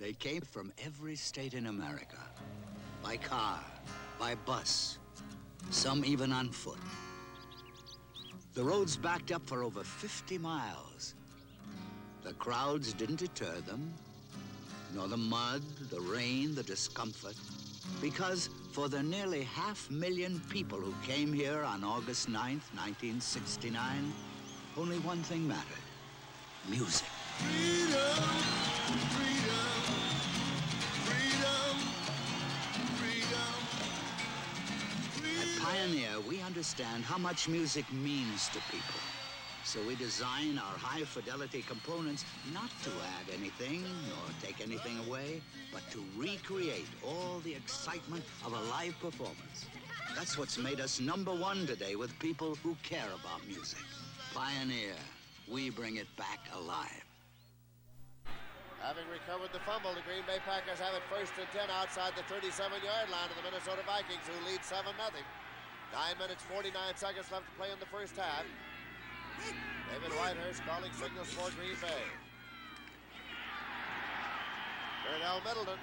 They came from every state in America, by car, by bus, some even on foot. The roads backed up for over 50 miles. The crowds didn't deter them, nor the mud, the rain, the discomfort, because for the nearly 500,000 people who came here on August 9th, 1969, only one thing mattered: music. Freedom, freedom, freedom, freedom, freedom. At Pioneer, we understand how much music means to people. So we design our high-fidelity components not to add anything nor take anything away, but to recreate all the excitement of a live performance. That's what's made us #1 today with people who care about music. Pioneer, we bring it back alive. Having recovered the fumble, the Green Bay Packers have it 1st and 10 outside the 37-yard line of the Minnesota Vikings, who lead 7-0. 9 minutes, 49 seconds left to play in the first half. David Whitehurst calling signals for Green Bay. Bernell Middleton,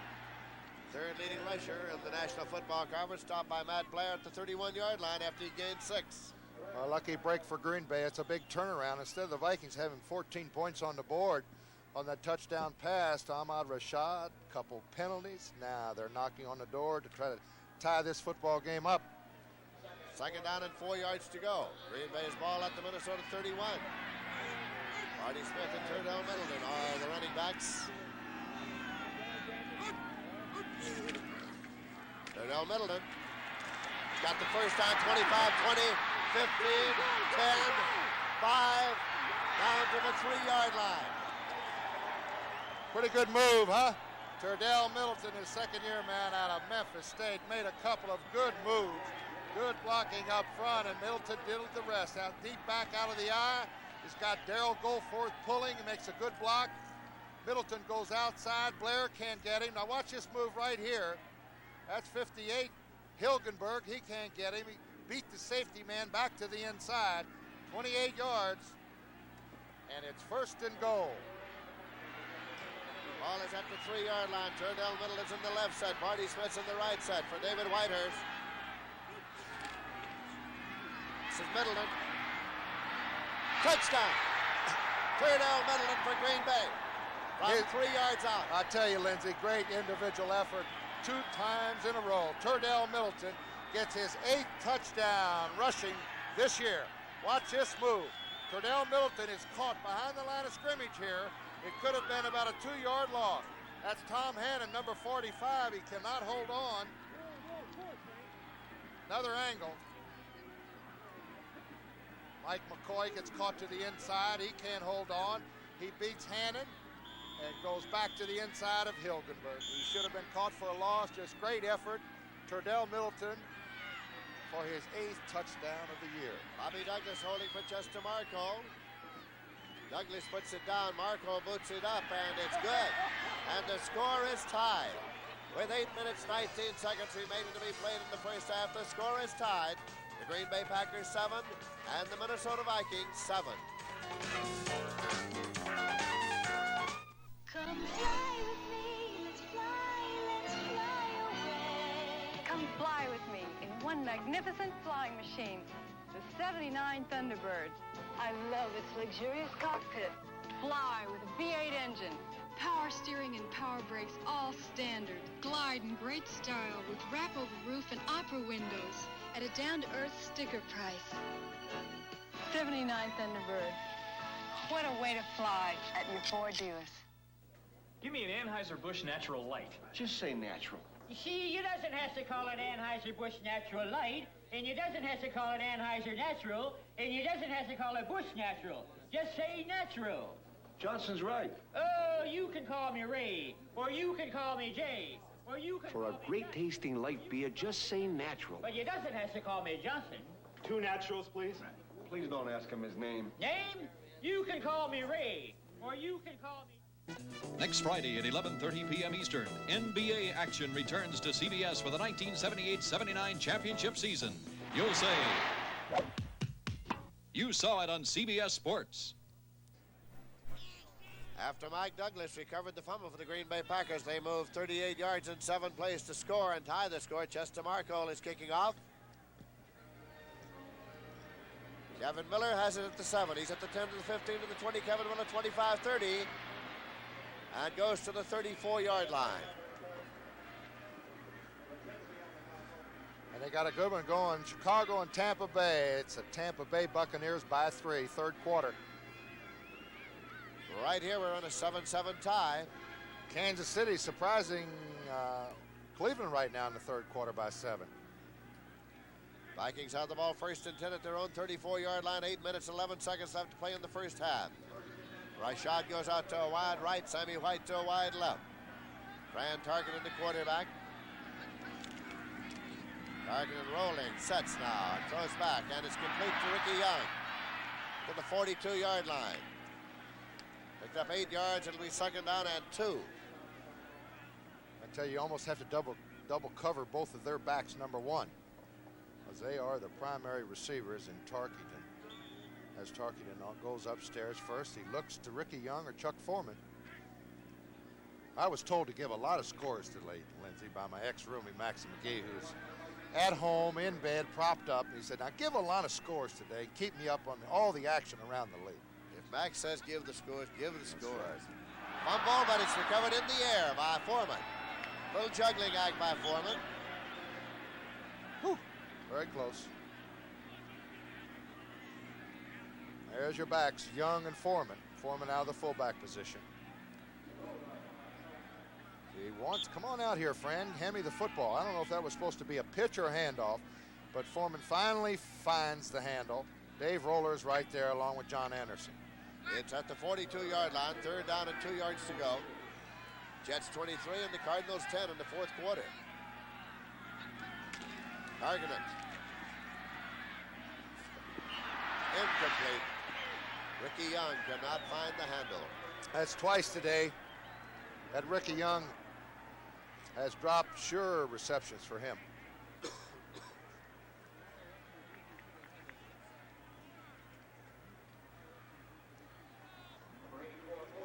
third leading rusher in the National Football Conference, stopped by Matt Blair at the 31-yard line after he gained 6. A lucky break for Green Bay. It's a big turnaround. Instead of the Vikings having 14 points on the board on that touchdown pass to Ahmad Rashad, couple penalties. Now they're knocking on the door to try to tie this football game up. 2nd down and 4 yards to go. Green Bay's ball at the Minnesota 31. Marty Smith and Turdell Middleton are the running backs. Turdell Middleton got the first down, 25, 20, 15, 10, 5, down to the 3-yard line. Pretty good move, huh? Turdell Middleton, his second-year man out of Memphis State, made a couple of good moves. Good blocking up front, and Middleton did the rest. Out deep back out of the eye. He's got Darrell Goforth pulling. He makes a good block. Middleton goes outside. Blair can't get him. Now watch this move right here. That's 58. Hilgenberg, he can't get him. He beat the safety man back to the inside. 28 yards, and it's 1st and goal. Ball is at the 3-yard line. Turdell Middleton's in the left side. Marty Smith's in the right side for David Whitehurst. This is Middleton. Touchdown! Turdell Middleton for Green Bay. From 3 yards out. I tell you, Lindsey, great individual effort 2 times in a row. Turdell Middleton gets his 8th touchdown rushing this year. Watch this move. Turdell Middleton is caught behind the line of scrimmage here. It could have been about a 2-yard loss. That's Tom Hannon, number 45. He cannot hold on. Another angle. Mike McCoy gets caught to the inside. He can't hold on. He beats Hannon and goes back to the inside of Hilgenberg. He should have been caught for a loss. Just great effort. Turdell Middleton for his 8th touchdown of the year. Bobby Douglas holding for just to Marco. Douglas puts it down. Marco boots it up, and it's good. And the score is tied. With 8 minutes, 19 seconds remaining to be played in the first half, the score is tied. The Green Bay Packers 7 and the Minnesota Vikings 7. Come fly with me, let's fly away. Come fly with me in one magnificent flying machine, the 79 Thunderbird. I love its luxurious cockpit. Fly with a V8 engine. Power steering and power brakes, all standard. Glide in great style with wrap-over roof and opera windows at a down-to-earth sticker price. 79 Thunderbird. What a way to fly at your Ford dealers. Give me an Anheuser-Busch Natural Light. Just say natural. You see, you doesn't have to call it Anheuser-Busch Natural Light, and you doesn't have to call it Anheuser Natural, and you doesn't have to call it Busch Natural. Just say natural. Johnson's right. Oh, you can call me Ray, or you can call me Jay, or you can For call a me great tasting light beer, just say natural. But you doesn't have to call me Johnson. 2 naturals, please. Please don't ask him his name. Name? You can call me Ray, or you can call me... Next Friday at 11:30 p.m. Eastern, NBA action returns to CBS for the 1978-79 championship season. You'll say, you saw it on CBS Sports. After Mike Douglas recovered the fumble for the Green Bay Packers, they moved 38 yards in 7 plays to score and tie the score. Chester Markle is kicking off. Kevin Miller has it at the 7. He's at the 10 to the 15 to the 20. Kevin Miller 25-30 and goes to the 34-yard line. And they got a good one going. Chicago and Tampa Bay. It's a Tampa Bay Buccaneers by 3, third quarter. Right here, we're on a 7-7 tie. Kansas City surprising Cleveland right now in the third quarter by 7. Vikings have the ball first and 10 at their own 34-yard line. 8 minutes, 11 seconds left to play in the first half. Rashad goes out to a wide right. Sammy White to a wide left. Fran Tarkenton, the quarterback. Tarkenton rolling, sets now, throws back, and it's complete to Ricky Young to the 42-yard line. Picked up 8 yards. It'll be second down and 2. I tell you, you almost have to double cover both of their backs, number 1, as they are the primary receivers in Tarkenton. As Tarkenton goes upstairs first, he looks to Ricky Young or Chuck Foreman. I was told to give a lot of scores today, Lindsay, by my ex-roomie, Maxie McGee, who's at home, in bed, propped up. And he said, now give a lot of scores today. Keep me up on all the action around the league. If Max says give the scores, give the scores. Right. Fumble, but it's recovered in the air by Foreman. Little juggling act by Foreman. Whew, very close. There's your backs, Young and Foreman. Foreman out of the fullback position. He wants, come on out here, friend. Hand me the football. I don't know if that was supposed to be a pitch or a handoff, but Foreman finally finds the handle. Dave Roller's right there along with John Anderson. It's at the 42-yard line, third down and 2 yards to go. Jets 23 and the Cardinals 10 in the fourth quarter. Targeted. Incomplete. Ricky Young cannot find the handle. That's twice today that Ricky Young has dropped sure receptions for him.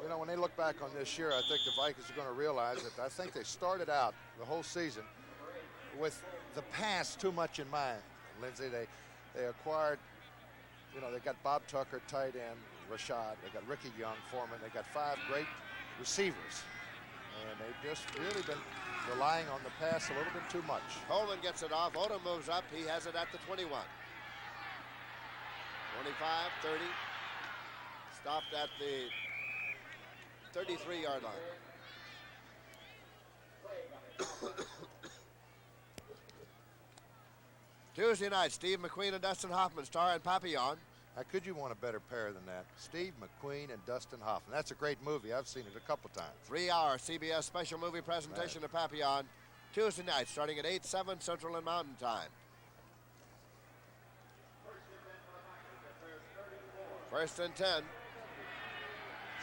You know, when they look back on this year, I think the Vikings are going to realize that I think they started out the whole season with the pass too much in mind. Lindsay, they acquired, you know, they got Bob Tucker, tight end, Rashad. They got Ricky Young, Foreman. They got 5 great receivers. And they've just really been relying on the pass a little bit too much. Coleman gets it off. Odom moves up. He has it at the 21. 25, 30. Stopped at the 33-yard line. Tuesday night, Steve McQueen and Dustin Hoffman star in Papillon. How could you want a better pair than that? Steve McQueen and Dustin Hoffman. That's a great movie. I've seen it a couple times. 3-hour CBS special movie presentation of Papillon. Tuesday night, starting at 8, 7 Central and Mountain Time. First and 10.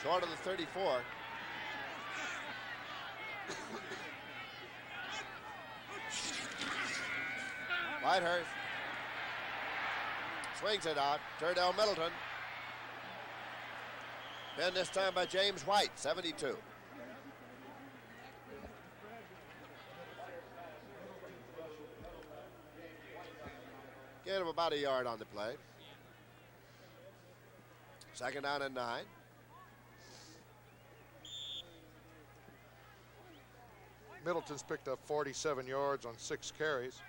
Short of the 34. Whitehurst swings it out. Turdell Middleton. Pinned this time by James White, 72. Get him about a yard on the play. Second down and 9. Middleton's picked up 47 yards on 6 carries.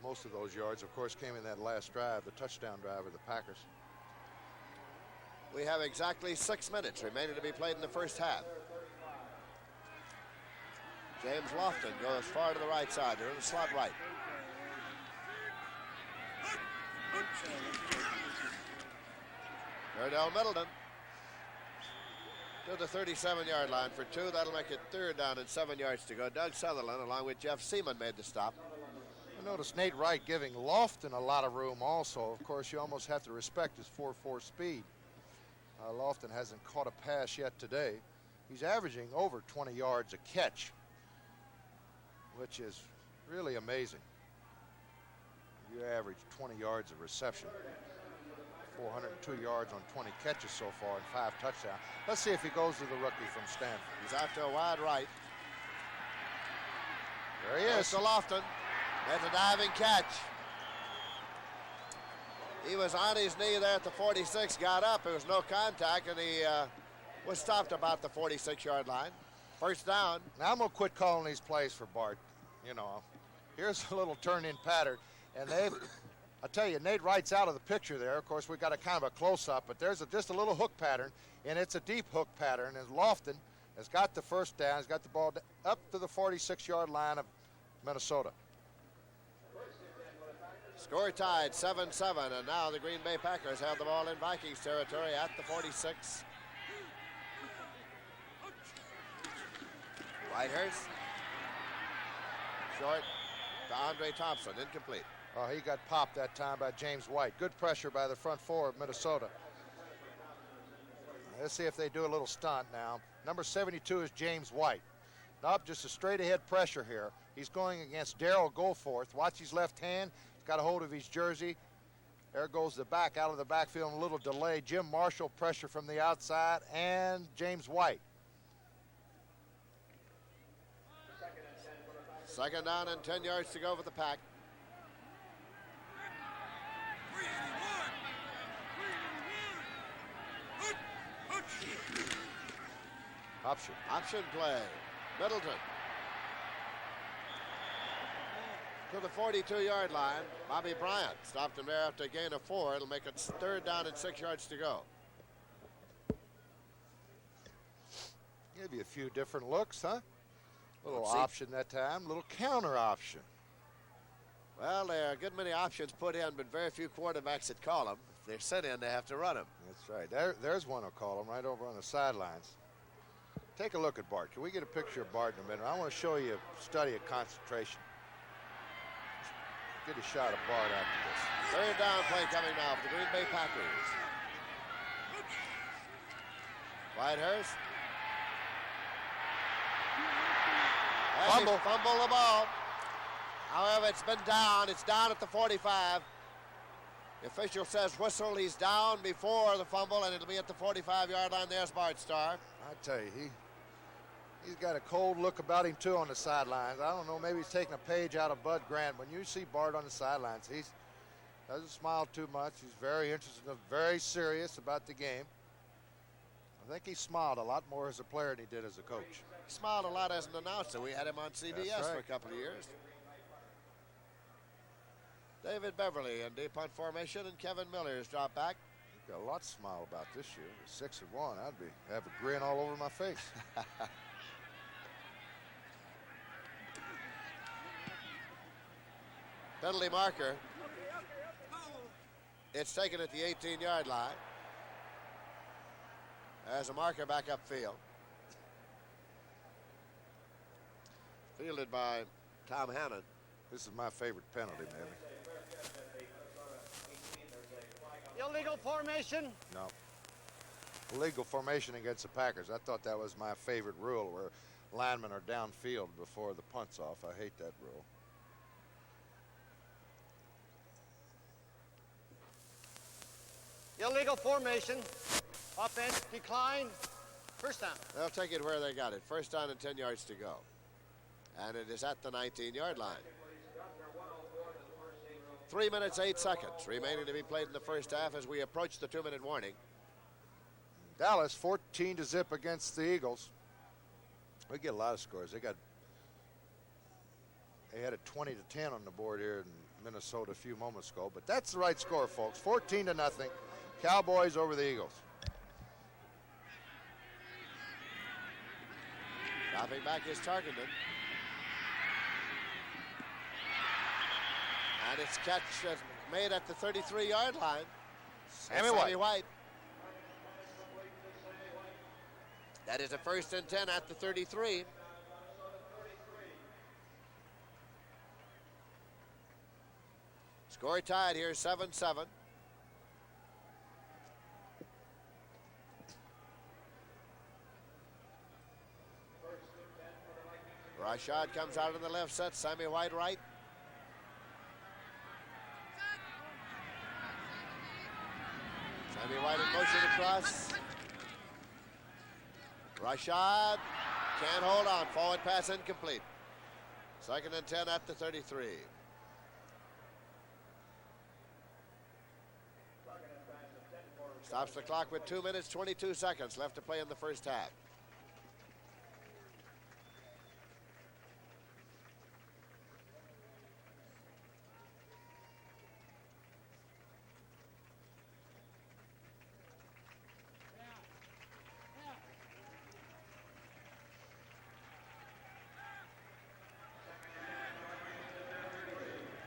Most of those yards, of course, came in that last drive, the touchdown drive of the Packers. We have exactly 6 minutes remaining to be played in the first half. James Lofton goes far to the right side. They're in the slot right. Turdell Middleton to the 37-yard line for 2. That'll make it third down and 7 yards to go. Doug Sutherland, along with Jeff Seaman, made the stop. I noticed Nate Wright giving Lofton a lot of room also. Of course, you almost have to respect his 4.4 speed. Lofton hasn't caught a pass yet today. He's averaging over 20 yards a catch, which is really amazing. You average 20 yards of reception. 402 yards on 20 catches so far and 5 touchdowns. Let's see if he goes to the rookie from Stanford. He's out to a wide right. There he is. To Lofton. There's a diving catch. He was on his knee there at the 46, got up. There was no contact, and he was stopped about the 46-yard line. First down. Now I'm going to quit calling these plays for Bart. You know, here's a little turn-in pattern, and they've, I tell you, Nate Wright's out of the picture there. Of course, we got a kind of a close-up, but there's just a little hook pattern, and it's a deep hook pattern, and Lofton has got the first down. He's got the ball up to the 46-yard line of Minnesota. Score tied, 7-7, and now the Green Bay Packers have the ball in Vikings territory at the 46. Whitehurst. Short to Andre Thompson, incomplete. Oh, he got popped that time by James White. Good pressure by the front four of Minnesota. Let's see if they do a little stunt now. Number 72 is James White. Nope, just a straight ahead pressure here. He's going against Darrell Goforth. Watch his left hand. He's got a hold of his jersey. There goes the back out of the backfield, a little delay. Jim Marshall pressure from the outside, and James White. Second down and 10 yards to go for the Pack. Option play. Middleton. To the 42-yard line. Bobby Bryant stopped him there after a gain of 4. It'll make it third down and 6 yards to go. Give you a few different looks, huh? Little option that time, little counter option. Well, there are a good many options put in, but very few quarterbacks that call them. If they're set in, they have to run them. That's right. There's one who'll call them right over on the sidelines. Take a look at Bart. Can we get a picture of Bart in a minute? I want to show you a study of concentration. Get a shot of Bart after this. Third down play coming now for the Green Bay Packers. Whitehurst. Fumble. Fumble the ball. However, it's been down. It's down at the 45. The official says whistle. He's down before the fumble, and it'll be at the 45-yard line. There's Bart Starr. I tell you, he's got a cold look about him, too, on the sidelines. I don't know, maybe he's taking a page out of Bud Grant. When you see Bart on the sidelines, he doesn't smile too much. He's very interested, very serious about the game. I think he smiled a lot more as a player than he did as a coach. He smiled a lot as an announcer. We had him on CBS for a couple of years. David Beverly in deep punt formation, and Kevin Miller has dropped back. You've got a lot to smile about this year. 6-1, I'd have a grin all over my face. Penalty marker. It's taken at the 18-yard line. There's a marker back upfield. Fielded by Tom Hannon. This is my favorite penalty, man. Illegal formation. No. Illegal formation against the Packers. I thought that was my favorite rule, where linemen are downfield before the punt's off. I hate that rule. Illegal formation. Offense decline. First down. They'll take it where they got it. First down and 10 yards to go. And it is at the 19-yard line. 3 minutes, 8 seconds remaining to be played in the first half as we approach the 2-minute warning. Dallas 14-0 against the Eagles. We get a lot of scores. They had a 20-10 on the board here in Minnesota a few moments ago, but that's the right score, folks. 14-0. Cowboys over the Eagles. Dropping back is Tarkenton. And it's catch made at the 33-yard line. Sammy White. That is a 1st and 10 at the 33. Score tied here, 7-7. Rashad comes out in the left set, Sammy White right. pass. Rashad can't hold on. Forward pass incomplete. 2nd and 10 at the 33. Stops the clock with 2 minutes, 22 seconds left to play in the first half.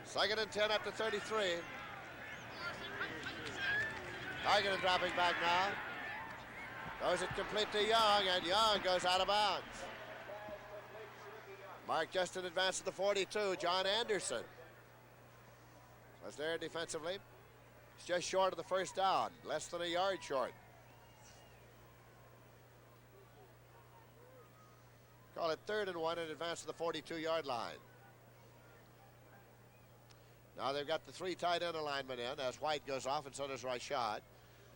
Second and 10 at the 33. Targeted dropping back now. Throws it complete to Young, and Young goes out of bounds. Mark just in advance of the 42, John Anderson was there defensively. It's just short of the first down, less than a yard short. Call it 3rd and 1 in advance of the 42-yard line. Now they've got the 3 tight end alignment in as White goes off, and so does Rashad.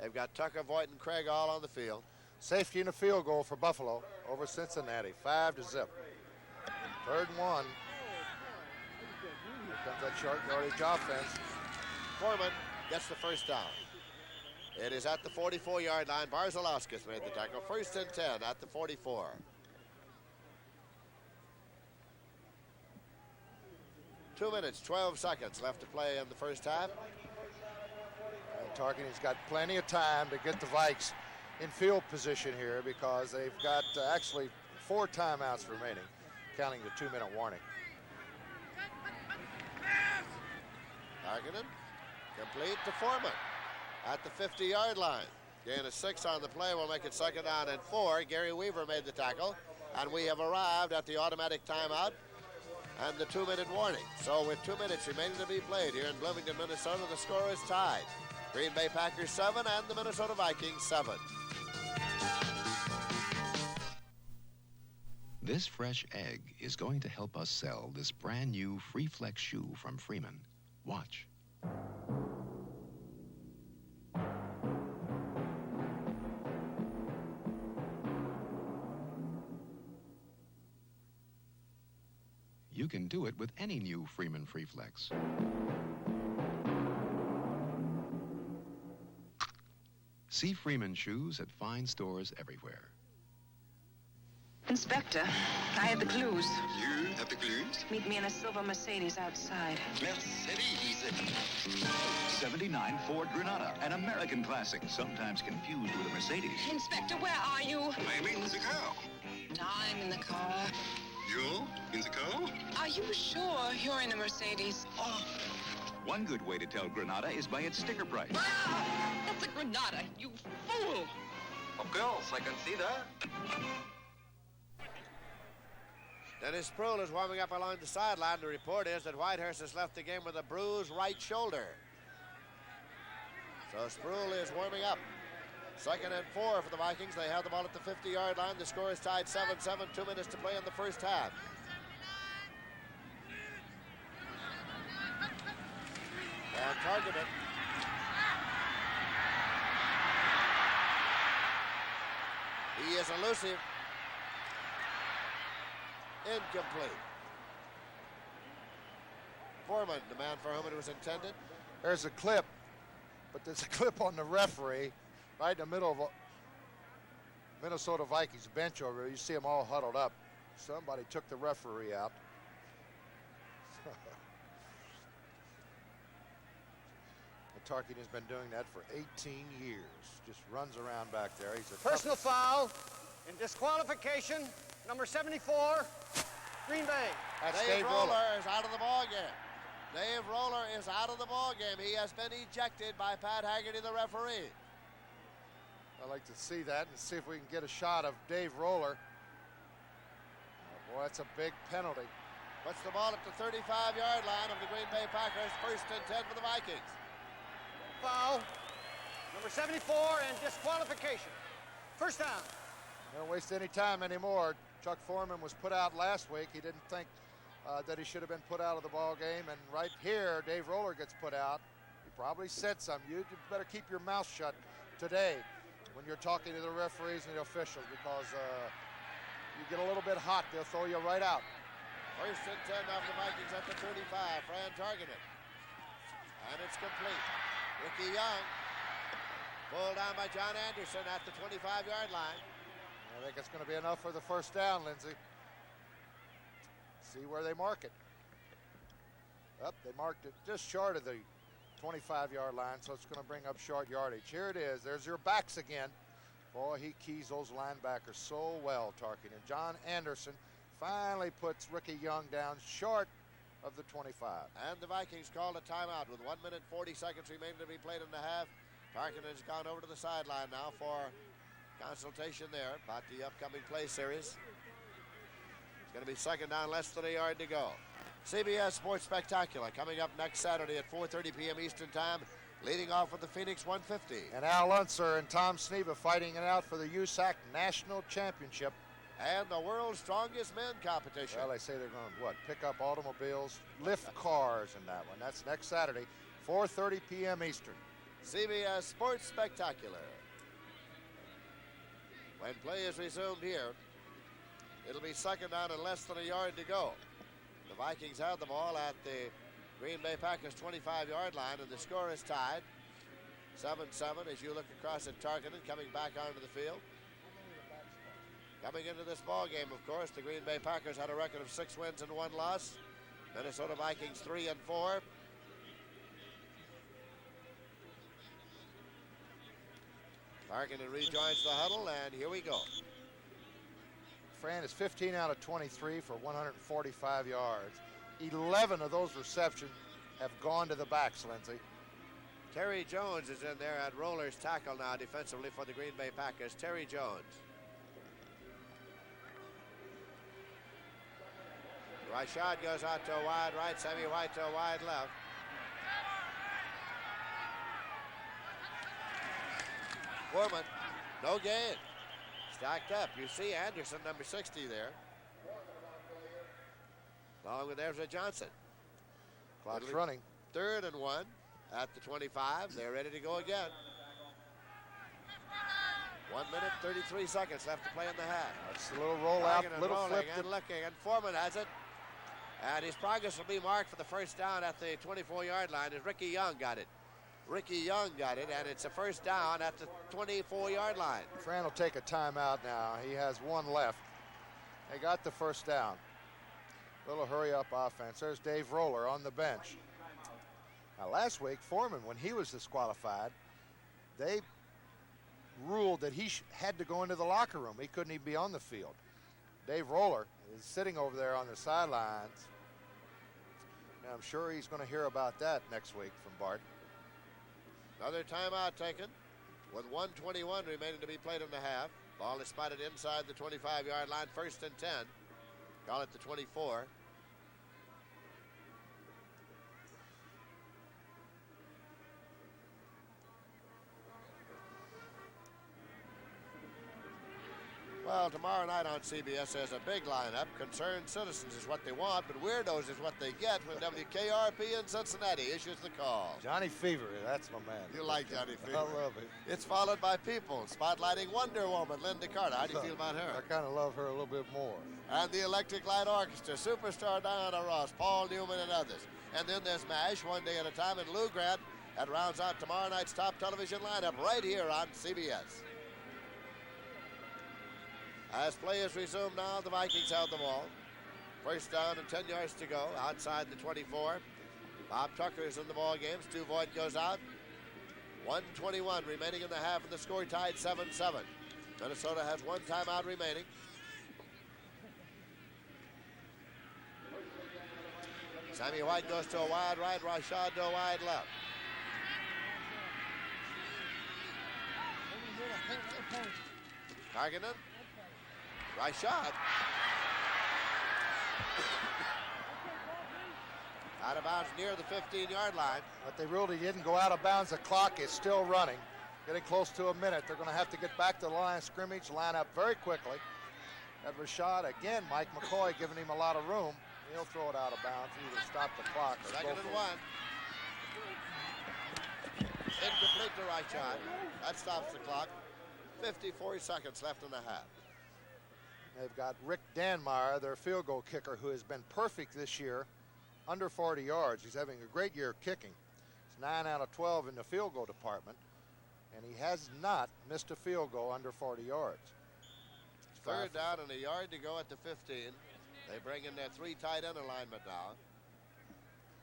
They've got Tucker, Voigt, and Craig all on the field. Safety and a field goal for Buffalo over Cincinnati, 5-0. 3rd and 1. Here comes that short yardage offense. Foreman gets the first down. It is at the 44-yard line. Barzalauskas made the tackle. 1st and 10 at the 44. Two minutes, 12 seconds left to play in the first half. And Tarkenton's got plenty of time to get the Vikes in field position here because they've got actually 4 timeouts remaining, counting the 2-minute warning. Tarkenton complete to Foreman at the 50-yard line. Gain of 6 on the play will make it 2nd down and 4. Gary Weaver made the tackle, and we have arrived at the automatic timeout and the 2-minute warning. So with 2 minutes remaining to be played here in Bloomington, Minnesota, the score is tied. Green Bay Packers 7 and the Minnesota Vikings 7. This fresh egg is going to help us sell this brand new Free Flex shoe from Freeman. Watch. You can do it with any new Freeman Free Flex. See Freeman shoes at fine stores everywhere. Inspector, I have the clues. You have the clues? Meet me in a silver Mercedes outside. Mercedes. 79 Ford Granada, an American classic, sometimes confused with a Mercedes. Inspector, where are you? I'm in the car. I'm in the car. You're in the car? Are you sure you're in a Mercedes? Oh. One good way to tell Granada is by its sticker price. Ah, that's a Granada, you fool! Of course, I can see that. Dennis Sproul is warming up along the sideline. The report is that Whitehurst has left the game with a bruised right shoulder. So Sproul is warming up. 2nd and 4 for the Vikings. They have the ball at the 50-yard line. The score is tied 7-7. 2 minutes to play in the first half. And targeted. He is elusive. Incomplete. Foreman, the man for whom it was intended. There's a clip, but there's a clip on the referee right in the middle of a Minnesota Vikings bench over there. You see them all huddled up. Somebody took the referee out. Tarkenton has been doing that for 18 years. Just runs around back there. He's a personal foul and disqualification, number 74, Green Bay. That's Dave Roller is out of the ball game. Dave Roller is out of the ball game. He has been ejected by Pat Haggerty, the referee. I'd like to see that and see if we can get a shot of Dave Roller. Oh, boy, that's a big penalty. Puts the ball at the 35-yard line of the Green Bay Packers. 1st and 10 for the Vikings. Foul, number 74, and disqualification. First down. Don't waste any time anymore. Chuck Foreman was put out last week. He didn't think that he should have been put out of the ball game, and right here, Dave Roller gets put out. He probably said something. You better keep your mouth shut today. when you're talking to the referees and the officials, because you get a little bit hot, they'll throw you right out. First and 10 of the Vikings at the 35. Fran targeted. And it's complete. Ricky Young pulled down by John Anderson at the 25-yard line. I think it's going to be enough for the first down, Lindsey. See where they mark it. They marked it just short of the 25-yard line, so it's going to bring up short yardage. Here it is. There's your backs again. Boy, he keys those linebackers so well, Tarkin. And John Anderson finally puts Ricky Young down short of the 25. And the Vikings called a timeout with 1 minute 40 seconds remaining to be played in the half. Tarkin has gone over to the sideline now for consultation there about the upcoming play series. It's going to be second down, less than a yard to go. CBS Sports Spectacular coming up next Saturday at 4:30 p.m. Eastern Time, leading off with the Phoenix 150. And Al Unser and Tom Sneva fighting it out for the USAC National Championship. And the world's strongest men competition. Well, they say they're going to, pick up automobiles, lift cars in that one. That's next Saturday, 4:30 p.m. Eastern. CBS Sports Spectacular. When play is resumed here, it'll be second down and less than a yard to go. The Vikings have the ball at the Green Bay Packers 25-yard line, and the score is tied 7-7 as you look across at Tarkinen coming back onto the field. Coming into this ball game, of course, the Green Bay Packers had a record of 6 wins and 1 loss. Minnesota Vikings 3-4. Tarkinen rejoins the huddle, and here we go. Fran is 15 out of 23 for 145 yards. 11 of those receptions have gone to the backs, Lindsey. Terry Jones is in there at roller's tackle now defensively for the Green Bay Packers. Terry Jones. Rashad goes out to a wide right, Sammy White to a wide left. Foreman, no gain. Stacked up. You see Anderson, number 60 there. Along with there's a Johnson. Clock's running. 3rd and 1 at the 25. They're ready to go again. 1 minute, 33 seconds left to play in the half. That's a little rollout, little flip. And looking, and Foreman has it. And his progress will be marked for the first down at the 24-yard line as Ricky Young got it. Ricky Young got it, and it's a first down at the 24-yard line. Fran will take a timeout now. He has 1 left. They got the first down. Little hurry-up offense. There's Dave Roller on the bench. Now, last week, Foreman, when he was disqualified, they ruled that he had to go into the locker room. He couldn't even be on the field. Dave Roller is sitting over there on the sidelines. And I'm sure he's going to hear about that next week from Bart. Another timeout taken with 1:21 remaining to be played in the half. Ball is spotted inside the 25-yard line, 1st and 10. Call it the 24. Well, tomorrow night on CBS there's a big lineup. Concerned citizens is what they want, but weirdos is what they get when WKRP in Cincinnati issues the call. Johnny Fever, that's my man. You like Johnny Fever? I love it. It's followed by People, spotlighting Wonder Woman, Linda Carter. How do you feel about her? I kind of love her a little bit more. And the Electric Light Orchestra, superstar Diana Ross, Paul Newman, and others. And then there's MASH, One Day at a Time, and Lou Grant. That rounds out tomorrow night's top television lineup right here on CBS. As play is resumed now, the Vikings have the ball. First down and 10 yards to go outside the 24. Bob Tucker is in the ball game. Stu Voigt goes out. 1:21 remaining in the half, and the score tied 7-7. Minnesota has 1 timeout remaining. Sammy White goes to a wide right, Rashad to a wide left. Targeted. Rashad. Out of bounds near the 15-yard line. But they really didn't go out of bounds. The clock is still running. Getting close to a minute. They're going to have to get back to the line of scrimmage, line up very quickly. At Rashad, again, Mike McCoy giving him a lot of room. He'll throw it out of bounds, either stop the clock or 2nd and 1. Incomplete to Rashad. That stops the clock. 54 seconds left in the half. They've got Rick Danmeyer, their field goal kicker, who has been perfect this year, under 40 yards. He's having a great year kicking. It's 9 out of 12 in the field goal department, and he has not missed a field goal under 40 yards. Third down and a yard to go at the 15. They bring in their 3 tight end alignment now.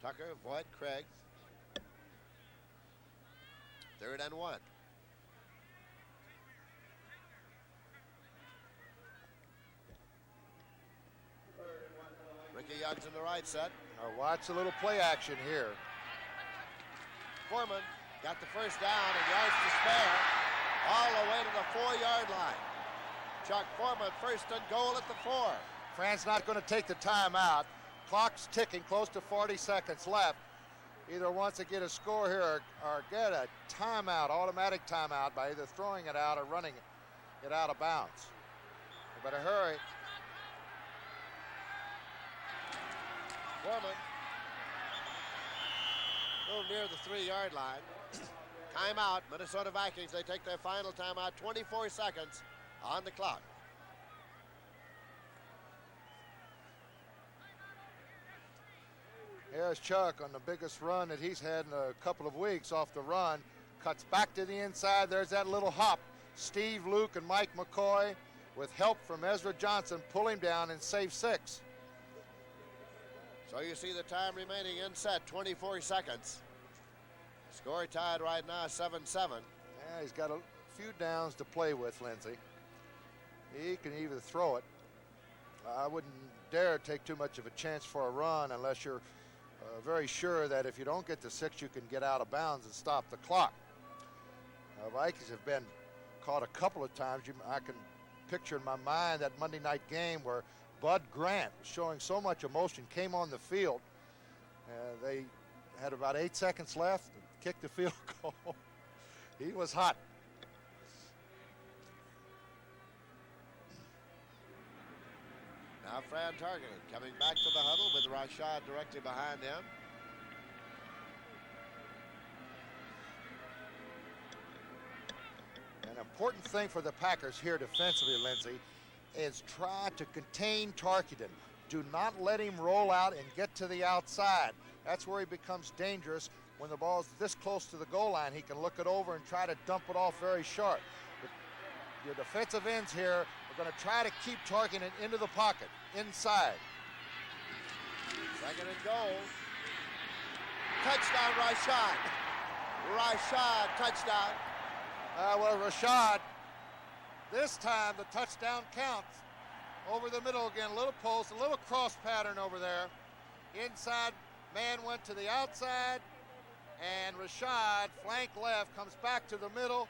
Tucker, Voigt, Craig. 3rd and 1. Ricky Young's in the right set. Now watch a little play action here. Foreman got the first down and yards to spare all the way to the 4-yard line. Chuck Foreman, first and goal at the 4. Fran's not going to take the timeout. Clock's ticking, close to 40 seconds left. Either wants to get a score here or get a timeout, automatic timeout, by either throwing it out or running it out of bounds. You better hurry. Foreman, a little near the 3-yard line. Timeout, Minnesota Vikings. They take their final timeout, 24 seconds on the clock. Here's Chuck on the biggest run that he's had in a couple of weeks off the run. Cuts back to the inside. There's that little hop. Steve Luke and Mike McCoy, with help from Ezra Johnson, pull him down and save 6. So you see the time remaining in set, 24 seconds. Score tied right now, 7-7. Yeah, he's got a few downs to play with, Lindsey. He can either throw it. I wouldn't dare take too much of a chance for a run unless you're very sure that if you don't get to 6, you can get out of bounds and stop the clock. Vikings have been caught a couple of times. I can picture in my mind that Monday night game where Bud Grant, showing so much emotion, came on the field. They had about 8 seconds left and kicked the field goal. He was hot. Now Fran Tarkenton coming back to the huddle with Rashad directly behind him. An important thing for the Packers here defensively, Lindsey, is try to contain Tarkenton. Do not let him roll out and get to the outside. That's where he becomes dangerous. When the ball's this close to the goal line, he can look it over and try to dump it off very sharp. But your defensive ends here are going to try to keep Tarkenton into the pocket, inside. 2nd and goal. Touchdown, Rashad. Rashad, touchdown. Well, Rashad, this time the touchdown counts. Over the middle again, a little post, a little cross pattern over there. Inside man went to the outside, and Rashad, flank left, comes back to the middle.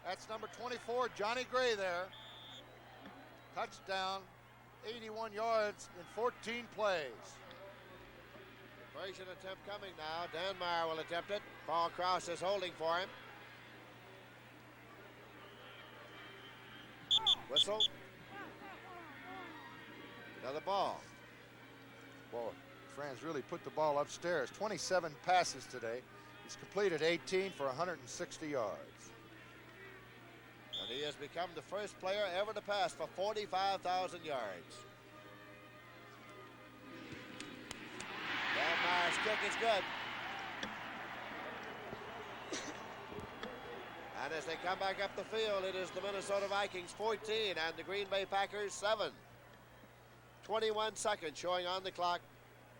That's number 24, Johnny Gray there. Touchdown, 81 yards in 14 plays. Conversion attempt coming now. Danmeyer will attempt it. Paul Krause is holding for him. Whistle. Another ball. Boy, Fran's really put the ball upstairs. 27 passes today. He's completed 18 for 160 yards. And he has become the first player ever to pass for 45,000 yards. Danmeyer's kick is good. And as they come back up the field, it is the Minnesota Vikings 14 and the Green Bay Packers 7. 21 seconds showing on the clock,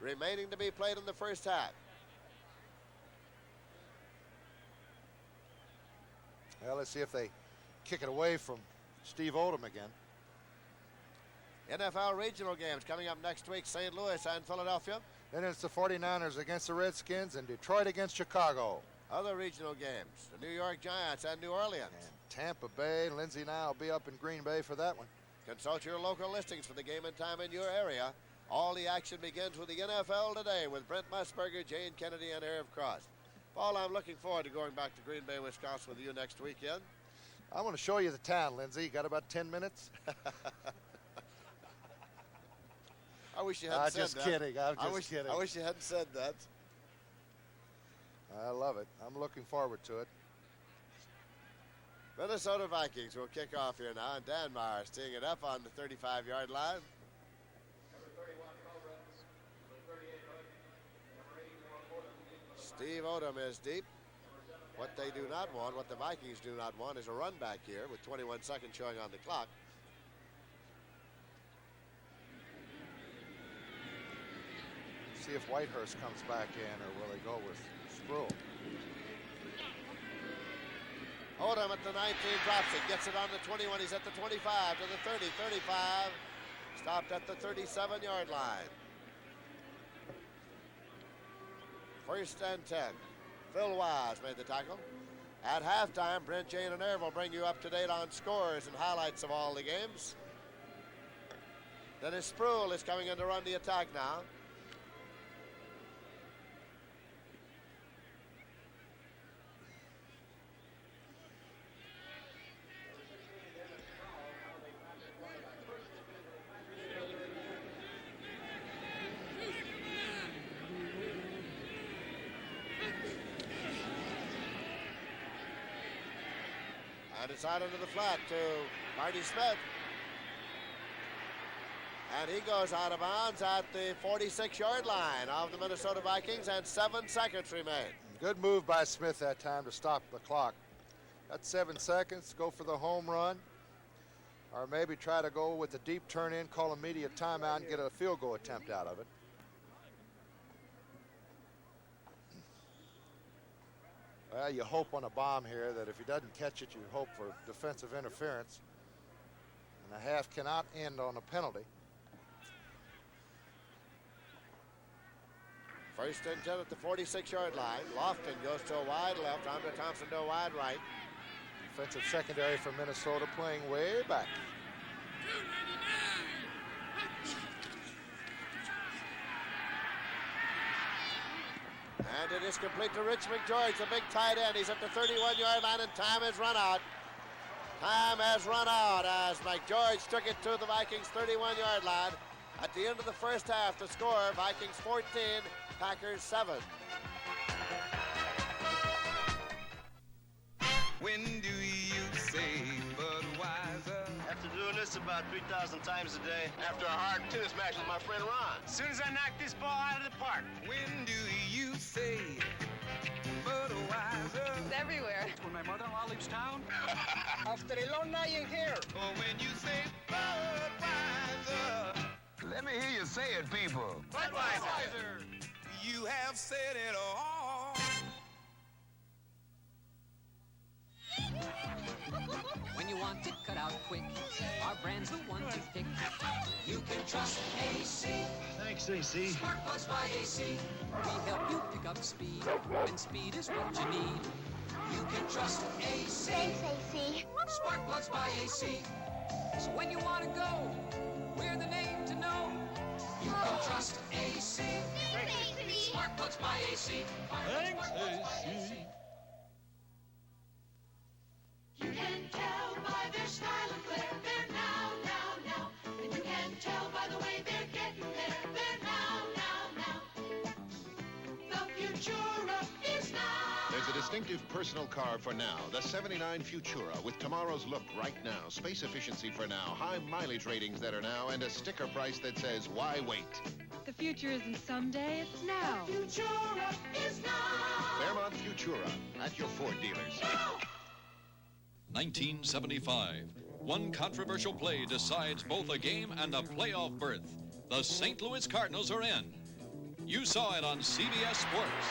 remaining to be played in the first half. Well, let's see if they kick it away from Steve Oldham again. NFL regional games coming up next week, St. Louis and Philadelphia. Then it's the 49ers against the Redskins and Detroit against Chicago. Other regional games, the New York Giants and New Orleans. And Tampa Bay. Lindsey and I will be up in Green Bay for that one. Consult your local listings for the game and time in your area. All the action begins with the NFL Today with Brent Musburger, Jane Kennedy, and Irv Cross. Paul, I'm looking forward to going back to Green Bay, Wisconsin with you next weekend. I want to show you the town, Lindsey. You got about 10 minutes? I wish you hadn't said just that. kidding. I'm just kidding. I wish you hadn't said that. I love it. I'm looking forward to it. Minnesota Vikings will kick off here now, and Dan Meyer teeing it up on the 35-yard line. Steve Odom is deep. What they do not want, what the Vikings do not want, is a run back here with 21 seconds showing on the clock. See if Whitehurst comes back in, or will they go with Sproul? Odom at the 19 drops it, gets it on the 21. He's at the 25 to the 30, 35. Stopped at the 37-yard line. First and 10. Phil Wise made the tackle. At halftime, Brent, Jane, and Irv will bring you up to date on scores and highlights of all the games. Dennis Sproul is coming in to run the attack now. And it's out into the flat to Marty Smith. And he goes out of bounds at the 46-yard line of the Minnesota Vikings, and 7 seconds remain. Good move by Smith that time to stop the clock. That's 7 seconds. Go for the home run, or maybe try to go with a deep turn in, call immediate timeout, and get a field goal attempt out of it. Well, you hope on a bomb here that if he doesn't catch it, you hope for defensive interference. And a half cannot end on a penalty. First and 10 at the 46-yard line. Lofton goes to a wide left. Andre Thompson to a wide right. Defensive secondary for Minnesota playing way back. And it is complete to Rich McGeorge, the big tight end. He's at the 31-yard line, and time has run out. Time has run out as McGeorge took it to the Vikings' 31-yard line. At the end of the first half, the score, Vikings 14, Packers 7. When do you say Budweiser? After doing this about 3,000 times a day. After a hard tennis match with my friend Ron. As soon as I knock this ball out of the park. When do you say Budweiser? It's everywhere. When my mother-in-law leaves town. After a long night in here. Or when you say Budweiser. Let me hear you say it, people. Budweiser. You have said it all. When you want it cut out quick, our brand's the one to pick. You can trust AC. Thanks, AC. Spark Plugs by AC. We help you pick up speed, and speed is what you need. You can trust AC. Thanks, AC. Spark Plugs by AC. So when you want to go, we're the name to know. You can trust AC. Thanks, AC. Spark Plugs by AC. Thanks, AC. You can tell by their style and flair. They're now. And you can tell by the way they're getting there. They're now. The Futura is now. There's a distinctive personal car for now, the 79 Futura, with tomorrow's look right now, space efficiency for now, high mileage ratings that are now, and a sticker price that says, why wait? The future isn't someday, it's now. The Futura is now. Fairmont Futura, at your Ford dealers. 1975. One controversial play decides both a game and a playoff berth. The St. Louis Cardinals are in. You saw it on CBS Sports.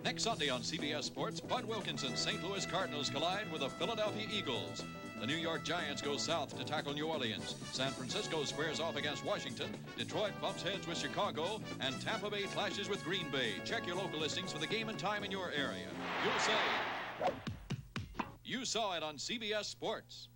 Next Sunday on CBS Sports, Bud Wilkinson's St. Louis Cardinals collide with the Philadelphia Eagles. The New York Giants go south to tackle New Orleans. San Francisco squares off against Washington. Detroit bumps heads with Chicago. And Tampa Bay clashes with Green Bay. Check your local listings for the game and time in your area. You'll say, you saw it on CBS Sports.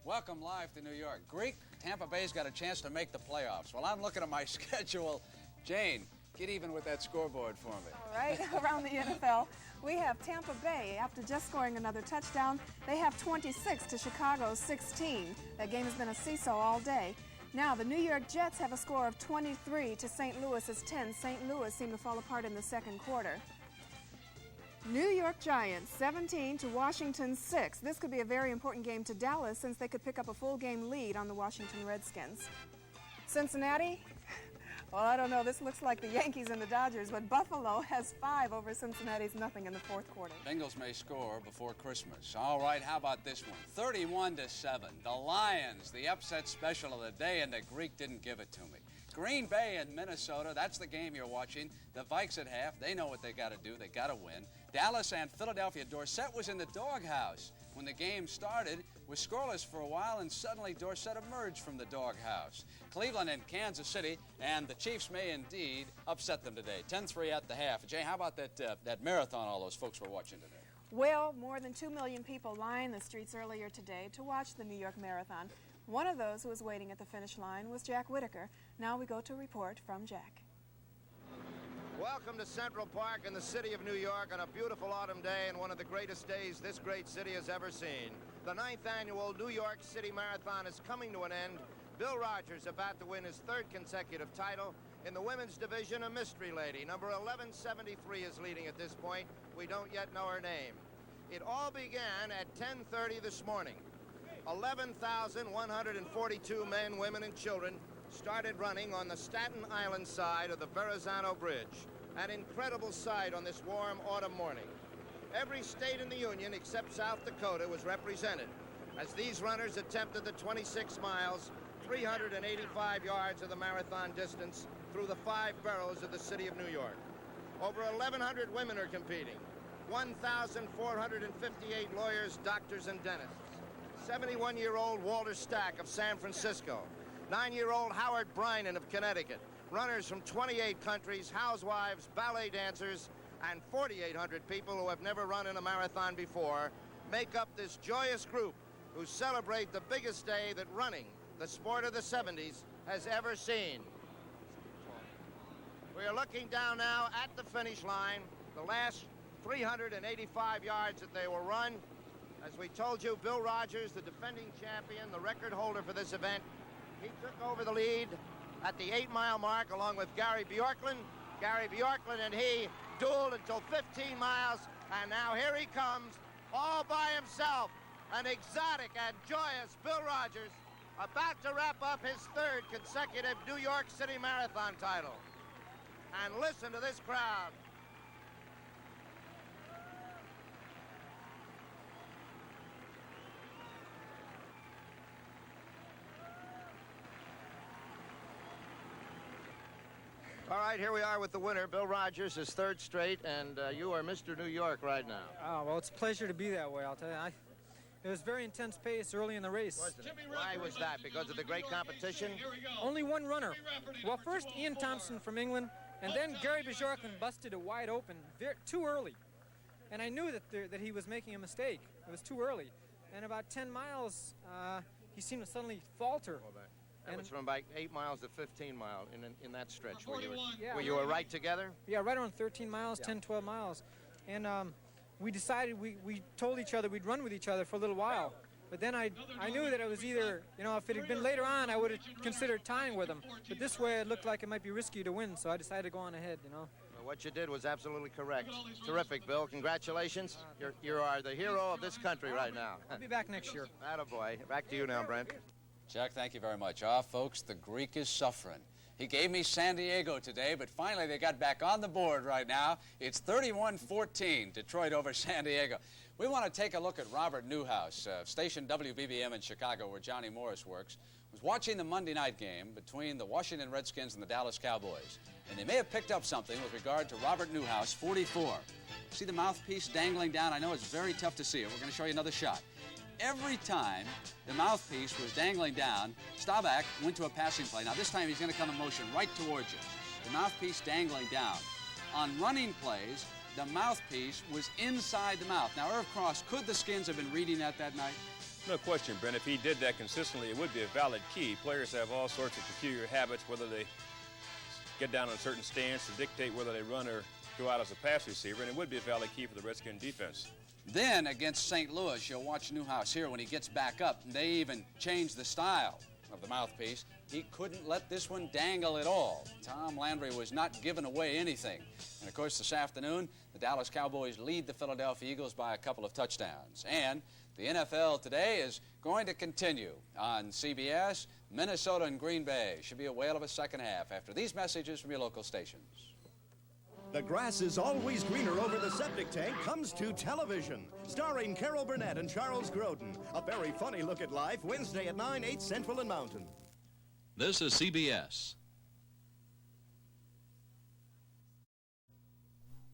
Welcome live to New York. Greek, Tampa Bay's got a chance to make the playoffs. Well, I'm looking at my schedule. Jane, get even with that scoreboard for me. All right, around the NFL, we have Tampa Bay, after just scoring another touchdown, they have 26 to Chicago's 16. That game has been a seesaw all day. Now, the New York Jets have a score of 23 to St. Louis's 10. St. Louis seemed to fall apart in the second quarter. New York Giants 17 to Washington 6. This could be a very important game to Dallas since they could pick up a full game lead on the Washington Redskins. Cincinnati? Well, I don't know. This looks like the Yankees and the Dodgers, but Buffalo has 5 over Cincinnati's nothing in the fourth quarter. Bengals may score before Christmas. All right, how about this one? 31-7. The Lions, the upset special of the day, and the Greek didn't give it to me. Green Bay and Minnesota, that's the game you're watching. The Vikes at half, they know what they got to do. They got to win. Dallas and Philadelphia. Dorsett was in the doghouse when the game started, was scoreless for a while, and suddenly Dorsett emerged from the doghouse. Cleveland and Kansas City, and the Chiefs may indeed upset them today. 10-3 at the half. Jay, how about that marathon all those folks were watching today? Well, more than 2 million people lined the streets earlier today to watch the New York Marathon. One of those who was waiting at the finish line was Jack Whitaker. Now we go to a report from Jack. Welcome to Central Park in the city of New York on a beautiful autumn day and one of the greatest days this great city has ever seen. The 9th annual New York City Marathon is coming to an end. Bill Rogers about to win his 3rd consecutive title. In the women's division, a mystery lady. Number 1173 is leading at this point. We don't yet know her name. It all began at 10:30 this morning. 11,142 men, women, and children started running on the Staten Island side of the Verrazano Bridge. An incredible sight on this warm autumn morning. Every state in the Union except South Dakota was represented as these runners attempted the 26 miles, 385 yards of the marathon distance through the 5 boroughs of the city of New York. Over 1,100 women are competing. 1,458 lawyers, doctors, and dentists. 71-year-old Walter Stack of San Francisco. 9-year-old Howard Brynan of Connecticut. Runners from 28 countries, housewives, ballet dancers, and 4,800 people who have never run in a marathon before make up this joyous group who celebrate the biggest day that running, the sport of the 70s, has ever seen. We are looking down now at the finish line, the last 385 yards that they will run. As we told you, Bill Rogers, the defending champion, the record holder for this event, he took over the lead at the 8-mile mark along with Gary Bjorklund. Gary Bjorklund and he dueled until 15 miles, and now here he comes, all by himself, an exotic and joyous Bill Rogers, about to wrap up his 3rd consecutive New York City Marathon title. And listen to this crowd. All right, here we are with the winner, Bill Rogers, his 3rd straight, and you are Mr. New York right now. Oh, well, it's a pleasure to be that way, I'll tell you. It was very intense pace early in the race. Why was that? Because of the great competition? Only one runner. Well, first Ian Thompson from England, and then Gary Bjorklund busted it wide open too early. And I knew that he was making a mistake. It was too early. And about 10 miles, he seemed to suddenly falter. That was from about 8 miles to 15 miles in that stretch where you were right together? Yeah, right around 13 miles, 10, 12 miles. And we decided, we told each other we'd run with each other for a little while. But then I knew that it was either, if it had been later on, I would have considered tying with him. But this way, it looked like it might be risky to win, so I decided to go on ahead, Well, what you did was absolutely correct. Terrific, Bill. Congratulations. You are the hero of this country right now. I'll be back next year. Attaboy. Back to you now, Brent. Jack, thank you very much. Folks, the Greek is suffering. He gave me San Diego today, but finally they got back on the board right now. It's 31-14, Detroit over San Diego. We want to take a look at Robert Newhouse, station WBBM in Chicago, where Johnny Morris works, was watching the Monday night game between the Washington Redskins and the Dallas Cowboys. And they may have picked up something with regard to Robert Newhouse, 44. See the mouthpiece dangling down? I know it's very tough to see it. We're going to show you another shot. Every time the mouthpiece was dangling down, Staubach went to a passing play. Now this time he's going to come in motion right towards you. The mouthpiece dangling down. On running plays, the mouthpiece was inside the mouth. Now, Irv Cross, could the Skins have been reading that night? No question, Brent. If he did that consistently, it would be a valid key. Players have all sorts of peculiar habits, whether they get down on a certain stance to dictate whether they run or go out as a pass receiver, and it would be a valid key for the Redskin defense. Then, against St. Louis, you'll watch Newhouse here when he gets back up. They even changed the style of the mouthpiece. he couldn't let this one dangle at all. Tom Landry was not giving away anything. And, of course, this afternoon, the Dallas Cowboys lead the Philadelphia Eagles by a couple of touchdowns. And the NFL today is going to continue on CBS. Minnesota and Green Bay should be a whale of a second half after these messages from your local stations. The grass is always greener over the septic tank comes to television. Starring Carol Burnett and Charles Grodin. A very funny look at life, Wednesday at 9, 8 Central and Mountain. This is CBS.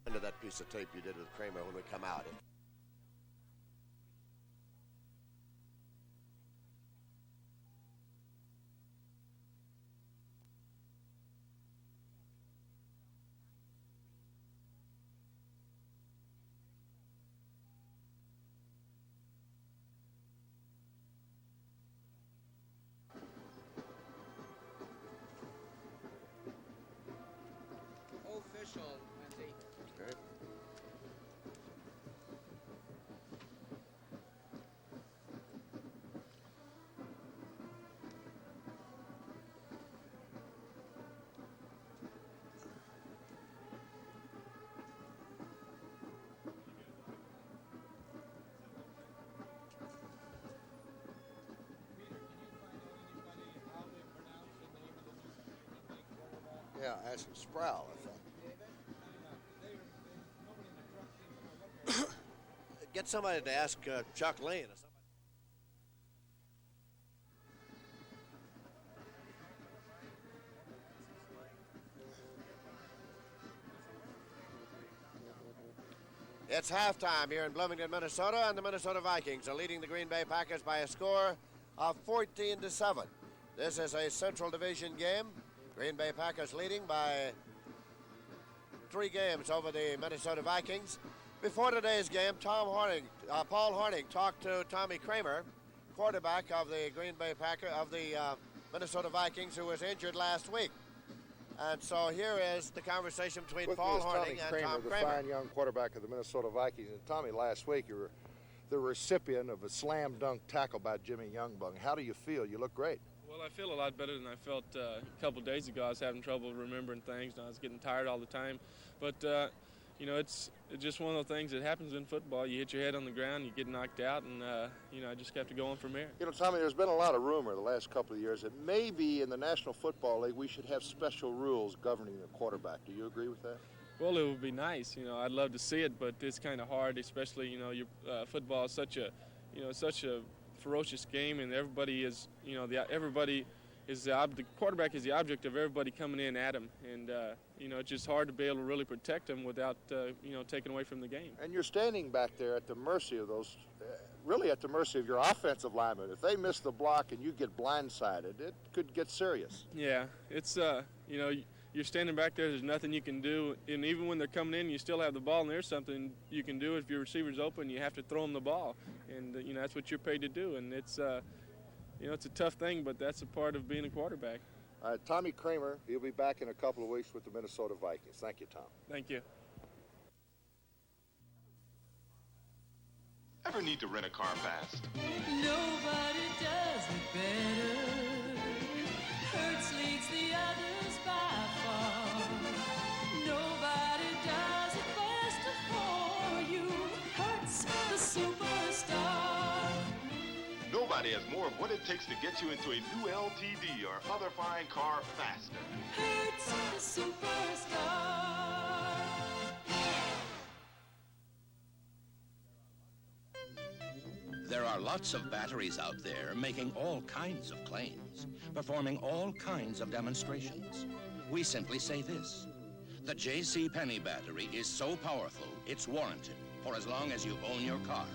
Into that piece of tape you did with Kramer when we come out. Official, Lindsay. Okay. Yeah, ask him Sproul, I think. Get somebody to ask Chuck Lane. Or somebody. It's halftime here in Bloomington, Minnesota, and the Minnesota Vikings are leading the Green Bay Packers by a score of 14-7. This is a Central Division game. Green Bay Packers leading by 3 games over the Minnesota Vikings. Before today's game, Paul Horning talked to Tommy Kramer, quarterback of the Minnesota Vikings, who was injured last week. And so here is the conversation between Paul Horning and Tom Kramer. The fine young quarterback of the Minnesota Vikings. And Tommy, last week you were the recipient of a slam dunk tackle by Jimmy Youngblood. How do you feel? You look great. Well, I feel a lot better than I felt a couple days ago. I was having trouble remembering things, and I was getting tired all the time. But, you know, it's just one of the things that happens in football. You hit your head on the ground, you get knocked out, and, you know, I just have to go on from there. You know, Tommy, there's been a lot of rumor the last couple of years that maybe in the National Football League we should have special rules governing the quarterback. Do you agree with that? Well, it would be nice. You know, I'd love to see it, but it's kind of hard, especially, you know, football is such a ferocious game, and everybody is, you know, the quarterback is the object of everybody coming in at him, and you know, it's just hard to be able to really protect him without you know, taking away from the game. And you're standing back there at the mercy of those, really at the mercy of your offensive linemen. If they miss the block and you get blindsided, it could get serious. Yeah, it's you know, you're standing back there, there's nothing you can do, and even when they're coming in, you still have the ball, and there's something you can do. If your receiver's open, you have to throw them the ball, and you know, that's what you're paid to do, and it's you know, it's a tough thing, but that's a part of being a quarterback. Tommy Kramer, he'll be back in a couple of weeks with the Minnesota Vikings. Thank you, Tom. Thank you. Ever need to rent a car fast? Nobody does it better. Hertz leads the others by far. Nobody does it faster for you. Hertz, the superstar. Nobody has more of what it takes to get you into a new LTD or other fine car faster. Hertz, the superstar. There are lots of batteries out there making all kinds of claims, performing all kinds of demonstrations. We simply say this: the J.C. Penney battery is so powerful, it's warranted for as long as you own your car.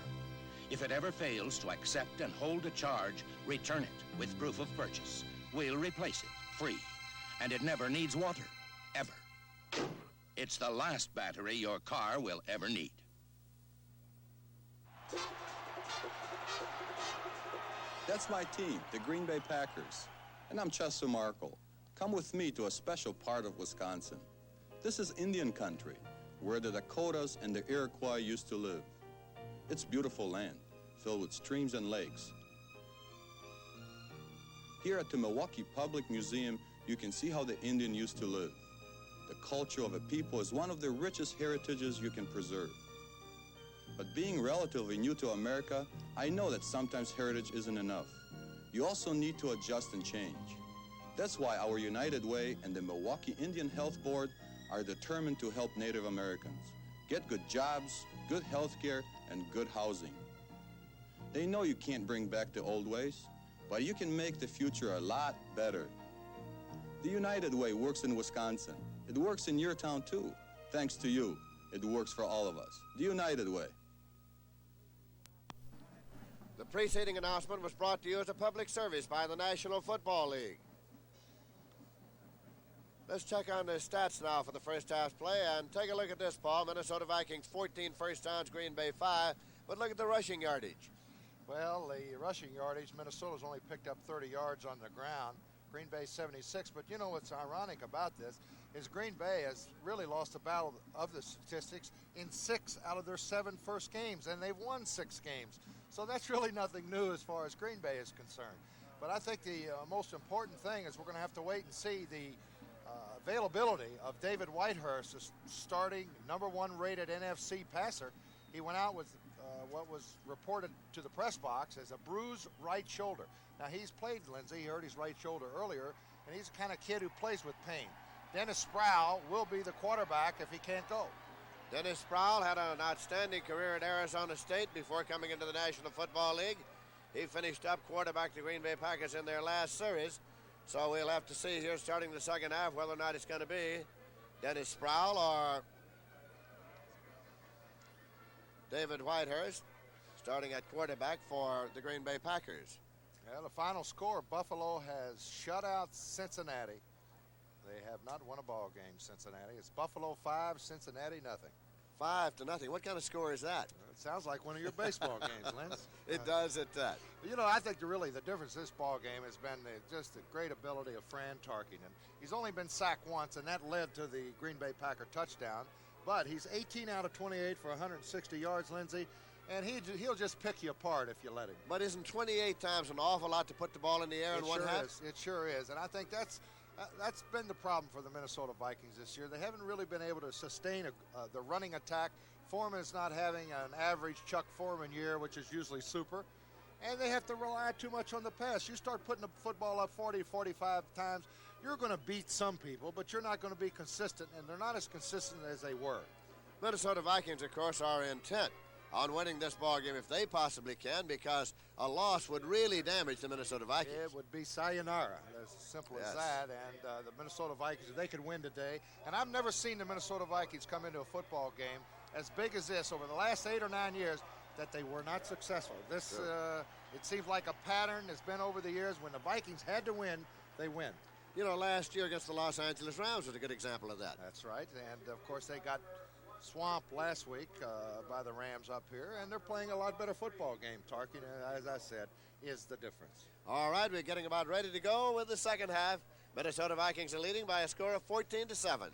If it ever fails to accept and hold a charge, return it with proof of purchase. We'll replace it free. And it never needs water, ever. It's the last battery your car will ever need. That's my team, the Green Bay Packers. And I'm Chester Markle. Come with me to a special part of Wisconsin. This is Indian country, where the Dakotas and the Iroquois used to live. It's beautiful land, filled with streams and lakes. Here at the Milwaukee Public Museum, you can see how the Indian used to live. The culture of a people is one of the richest heritages you can preserve. But being relatively new to America, I know that sometimes heritage isn't enough. You also need to adjust and change. That's why our United Way and the Milwaukee Indian Health Board are determined to help Native Americans get good jobs, good health care, and good housing. They know you can't bring back the old ways, but you can make the future a lot better. The United Way works in Wisconsin. It works in your town too. Thanks to you, it works for all of us. The United Way. The preceding announcement was brought to you as a public service by the National Football League. Let's check on the stats now for the first half play, and take a look at this, Paul. Minnesota Vikings 14 first downs, Green Bay 5. But look at the rushing yardage. Well, the rushing yardage, Minnesota's only picked up 30 yards on the ground. Green Bay 76. But you know what's ironic about this is Green Bay has really lost the battle of the statistics in 6 out of their 7 first games, and they've won 6 games. So that's really nothing new as far as Green Bay is concerned. But I think the most important thing is we're going to have to wait and see the availability of David Whitehurst, the starting #1 rated NFC passer. He went out with what was reported to the press box as a bruised right shoulder. Now, he's played, Lindsey. He hurt his right shoulder earlier, and he's the kind of kid who plays with pain. Dennis Sproul will be the quarterback if he can't go. Dennis Sproul had an outstanding career at Arizona State before coming into the National Football League. He finished up quarterback the Green Bay Packers in their last series. So we'll have to see here starting the second half whether or not it's going to be Dennis Sproul or David Whitehurst starting at quarterback for the Green Bay Packers. Well, the final score, Buffalo has shut out Cincinnati. They have not won a ball game, Cincinnati. It's Buffalo 5, Cincinnati nothing. 5-0. What kind of score is that? It sounds like one of your baseball games, Linz. It does at that. You know, I think the difference this ball game has been just the great ability of Fran Tarkenton. He's only been sacked once, and that led to the Green Bay Packer touchdown. But he's 18 out of 28 for 160 yards, Lindsey, and he'll just pick you apart if you let him. But isn't 28 times an awful lot to put the ball in the air in one half? It sure is, and I think that's been the problem for the Minnesota Vikings this year. They haven't really been able to sustain the running attack. Foreman's not having an average Chuck Foreman year, which is usually super. And they have to rely too much on the pass. You start putting the football up 40, 45 times, you're going to beat some people, but you're not going to be consistent, and they're not as consistent as they were. Minnesota Vikings, of course, are intent on winning this ball game if they possibly can, because a loss would really damage the Minnesota Vikings. It would be sayonara, as simple as that. And the Minnesota Vikings, if they could win today, and I've never seen the Minnesota Vikings come into a football game as big as this over the last 8 or 9 years that they were not successful. This, it seems like a pattern that's been over the years. When the Vikings had to win, they win. You know, last year against the Los Angeles Rams was a good example of that. That's right, and of course they got swamped last week by the Rams up here, and they're playing a lot better football game. Tarkin, as I said, is the difference. All right, we're getting about ready to go with the second half. Minnesota Vikings are leading by a score of 14-7.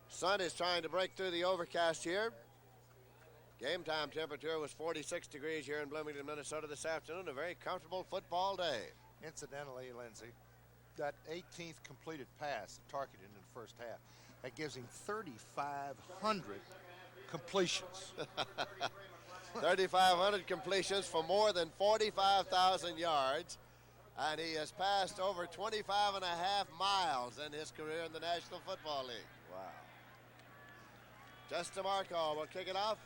Sun is trying to break through the overcast here. Game time temperature was 46 degrees here in Bloomington, Minnesota this afternoon. A very comfortable football day. Incidentally, Lindsey, that 18th completed pass that Tarkenton in the first half, that gives him 3,500 completions. 3,500 completions for more than 45,000 yards. And he has passed over 25 and a half miles in his career in the National Football League. Wow. Just DeMarco will kick it off.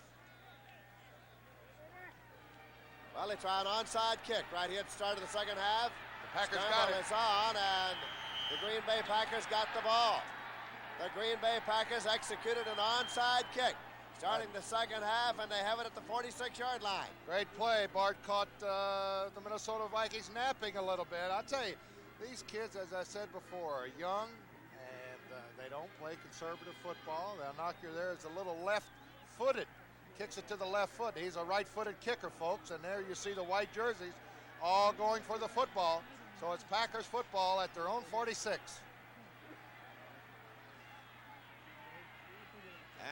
Well, they try an onside kick right here at the start of the second half. The Packers got it. Is on, and the Green Bay Packers got the ball. The Green Bay Packers executed an onside kick starting the second half, and they have it at the 46-yard line. Great play. Bart caught the Minnesota Vikings napping a little bit. I'll tell you, these kids, as I said before, are young, and they don't play conservative football. They'll knock you there. It's a little left-footed. Kicks it to the left foot. He's a right-footed kicker, folks, and there you see the white jerseys all going for the football. So it's Packers football at their own 46.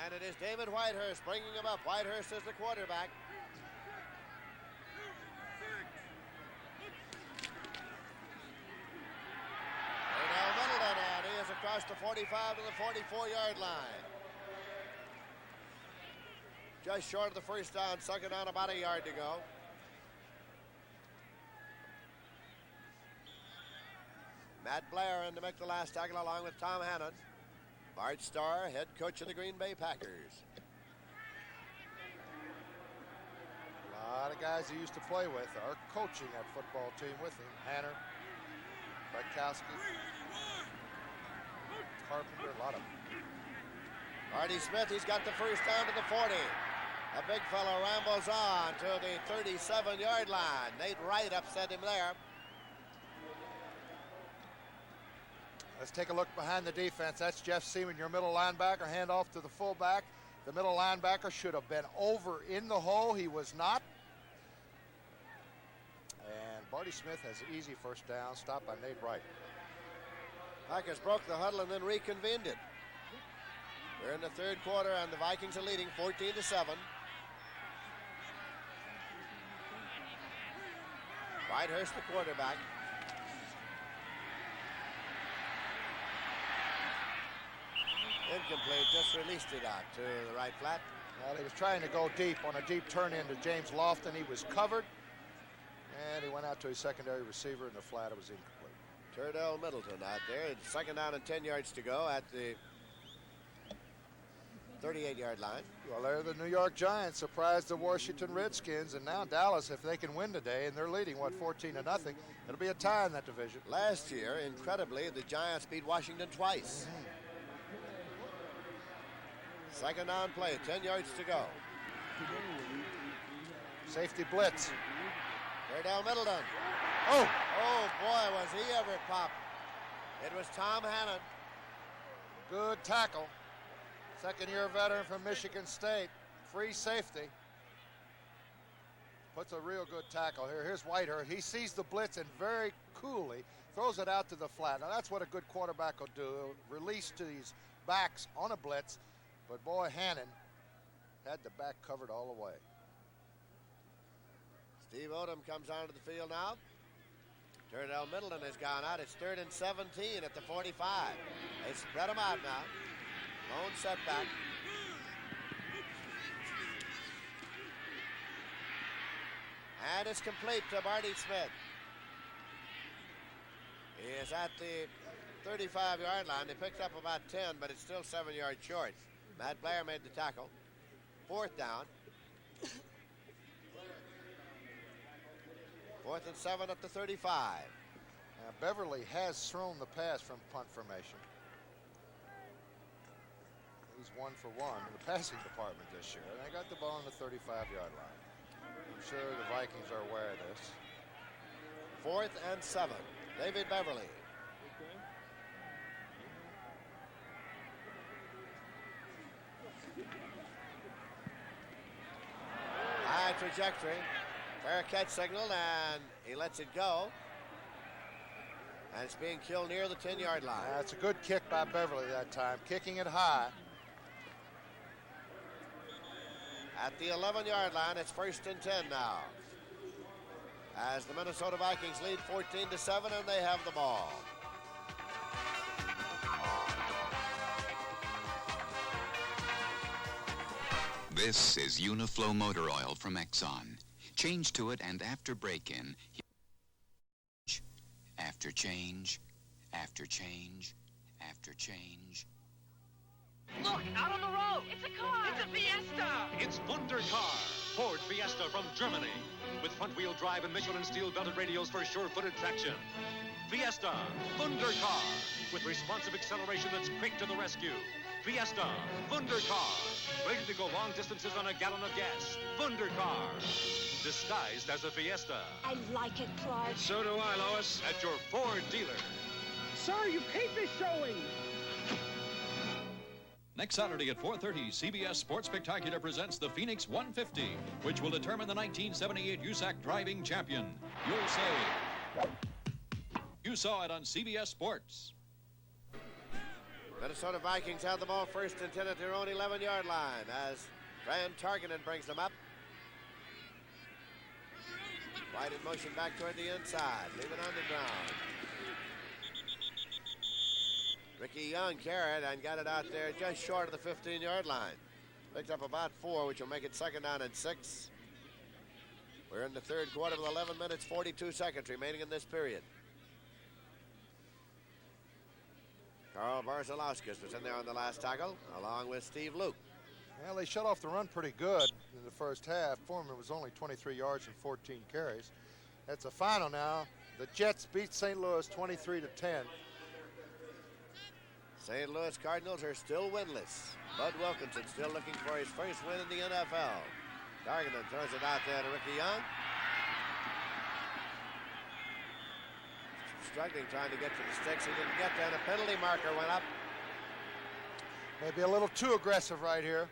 And it is David Whitehurst bringing him up. Whitehurst is the quarterback. Turdell Middleton, and he is across the 45 to the 44-yard line. Just short of the first down, second down, about a yard to go. Matt Blair in to make the last tackle along with Tom Hannon. Bart Starr, head coach of the Green Bay Packers. A lot of guys he used to play with are coaching that football team with him. Hanner, Bradkowski, Carpenter, a lot of them. Artie Smith, he's got the first down to the 40. A big fellow rambles on to the 37-yard line. Nate Wright upset him there. Let's take a look behind the defense. That's Jeff Seaman, your middle linebacker. Hand off to the fullback. The middle linebacker should have been over in the hole. He was not. And Barty Smith has an easy first down, stopped by Nate Wright. Packers broke the huddle and then reconvened it. We're in the third quarter, and the Vikings are leading 14-7. Whitehurst, the quarterback. Incomplete, just released it out to the right flat. Well, he was trying to go deep on a deep turn into James Lofton. He was covered, and he went out to his secondary receiver in the flat. It was incomplete. Turdell Middleton out there. It's second down and 10 yards to go at the 38-yard line. Well, they're the New York Giants, surprised the Washington Redskins, and now Dallas, if they can win today, and they're leading, what, 14-0, it'll be a tie in that division. Last year, incredibly, the Giants beat Washington twice. Second down play, 10 yards to go. Safety blitz. Turdell Middleton. Oh! Oh, boy, was he ever popped. It was Tom Hannon. Good tackle. Second-year veteran from Michigan State. Free safety. Puts a real good tackle here. Here's Whitehurst. He sees the blitz and very coolly throws it out to the flat. Now, that's what a good quarterback will do. He'll release to these backs on a blitz. But, boy, Hannon had the back covered all the way. Steve Odom comes onto the field now. Turdell Middleton has gone out. It's 3rd and 17 at the 45. They spread them out now. Lone setback. And it's complete to Barty Smith. He is at the 35-yard line. They picked up about 10, but it's still 7 yards short. Matt Blair made the tackle. Fourth down. 4th and 7 at the 35. Now, Beverly has thrown the pass from punt formation. He's 1 for 1 in the passing department this year. And they got the ball on the 35-yard line. I'm sure the Vikings are aware of this. 4th and 7. David Beverly. High trajectory. Fair catch signal, and he lets it go. And it's being killed near the 10-yard line. That's a good kick by Beverly that time, kicking it high. At the 11-yard line, it's 1st and 10 now. As the Minnesota Vikings lead 14-7, and they have the ball. This is Uniflow motor oil from Exxon. Change to it, and after break-in, after change, after change, after change. Look, out on the road! It's a car! It's a Fiesta! It's Wundercar, Ford Fiesta from Germany. With front-wheel drive and Michelin steel-belted radials for sure-footed traction. Fiesta, Wundercar, with responsive acceleration that's quick to the rescue. Fiesta, Wundercar, ready to go long distances on a gallon of gas. Wundercar, disguised as a Fiesta. I like it, Clark. So do I, Lois, at your Ford dealer. Sir, you paid this showing. Next Saturday at 4:30, CBS Sports Spectacular presents the Phoenix 150, which will determine the 1978 USAC driving champion. You'll say, you saw it on CBS Sports. Minnesota Vikings have the ball first and 10 at their own 11-yard line as Van Tarkenen brings them up. White in motion back toward the inside. Leave it on the ground. Ricky Young carried and got it out there just short of the 15-yard line. Picked up about 4, which will make it second down and 6. We're in the third quarter with 11 minutes, 42 seconds remaining in this period. Carl Barzalauskas was in there on the last tackle, along with Steve Luke. Well, they shut off the run pretty good in the first half. Foreman was only 23 yards and 14 carries. That's a final now. The Jets beat St. Louis 23-10. St. Louis Cardinals are still winless. Bud Wilkinson still looking for his first win in the NFL. Targeton throws it out there to Ricky Young. Struggling trying to get to the sticks. He didn't get there. The penalty marker went up. Maybe a little too aggressive right here.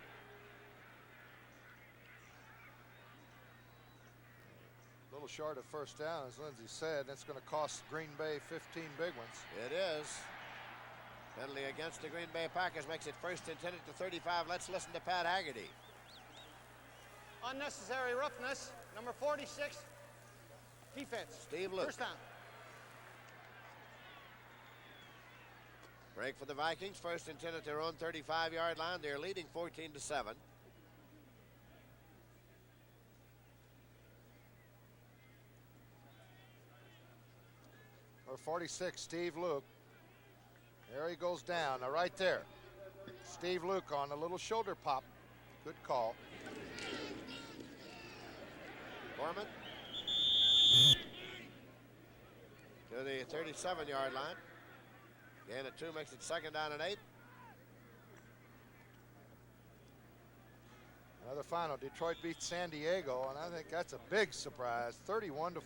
A little short of first down, as Lindsay said. That's going to cost Green Bay 15 big ones. It is. Penalty against the Green Bay Packers makes it first and 10 at the 35. Let's listen to Pat Haggerty. Unnecessary roughness, number 46, defense. Steve Luke. First down. Break for the Vikings, first and 10 at their own 35-yard line. They're leading 14-7. Or 46, Steve Luke. There he goes down. Now right there. Steve Luke on a little shoulder pop. Good call. Foreman to the 37-yard line. Gain of 2 makes it second down and 8. Another final. Detroit beats San Diego, and I think that's a big surprise. 31-14.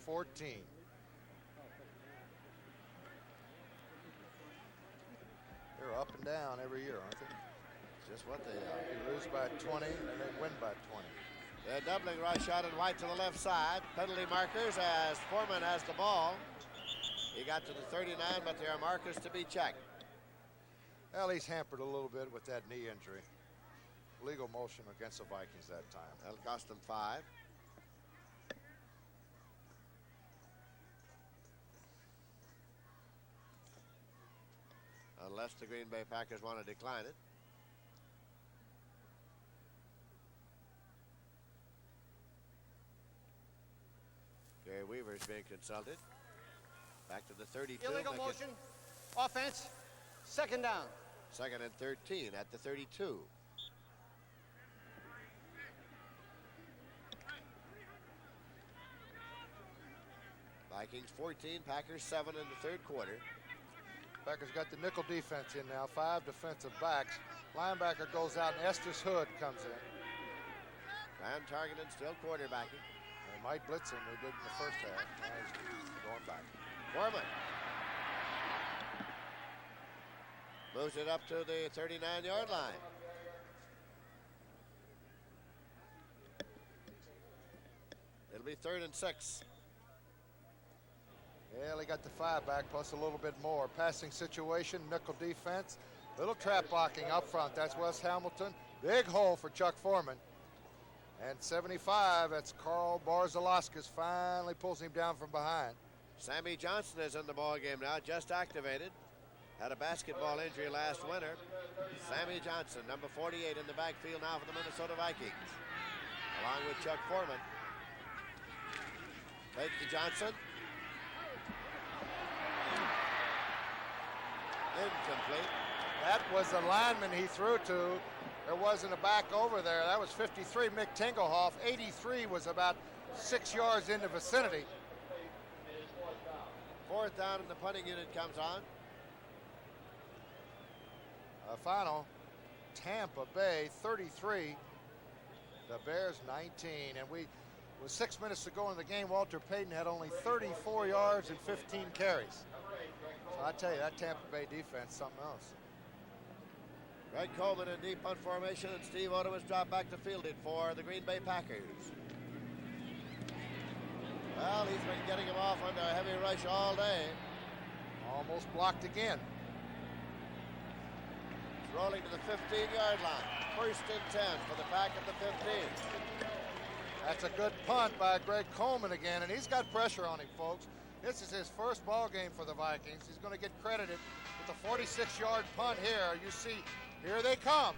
They're up and down every year, aren't they? Just what they are. They lose by 20 and they win by 20. They're doubling rush out and White to the left side. Penalty markers as Foreman has the ball. He got to the 39, but there are markers to be checked. Well, he's hampered a little bit with that knee injury. Legal motion against the Vikings that time. That'll cost them 5. Unless the Green Bay Packers want to decline it. Gary Weaver's being consulted. Back to the 32. Illegal motion. Offense. Second down. Second and 13 at the 32. Vikings 14, Packers 7 in the third quarter. Packers got the nickel defense in now, 5 defensive backs. Linebacker goes out and Estes Hood comes in. Van Tarkenen still quarterbacking. They might blitz him, they did in the first half. Now he's going back. Foreman moves it up to the 39-yard line. It'll be 3rd and 6. Well, he got the 5 back plus a little bit more. Passing situation, nickel defense. Little trap blocking up front. That's Wes Hamilton. Big hole for Chuck Foreman. And 75, that's Carl Barzalauskas, finally pulls him down from behind. Sammy Johnson is in the ball game now, just activated. Had a basketball injury last winter. Sammy Johnson, number 48 in the backfield now for the Minnesota Vikings. Along with Chuck Foreman. Fake to Johnson. Incomplete. That was the lineman he threw to. There wasn't a back over there. That was 53, Mick Tingelhoff. 83 was about 6 yards in the vicinity. 4th down and the punting unit comes on. Final, Tampa Bay 33, the Bears 19. And with 6 minutes to go in the game, Walter Payton had only 34 yards and 15 carries. So I tell you, that Tampa Bay defense, something else. Greg Coleman in deep punt formation, and Steve Odom has dropped back to field it for the Green Bay Packers. Well, he's been getting him off under a heavy rush all day. Almost blocked again. rolling to the 15-yard line. First and 10 for the pack at the 15. That's a good punt by Greg Coleman again, and he's got pressure on him, folks. This is his first ball game for the Vikings. He's going to get credited with the 46-yard punt here. You see, here they come.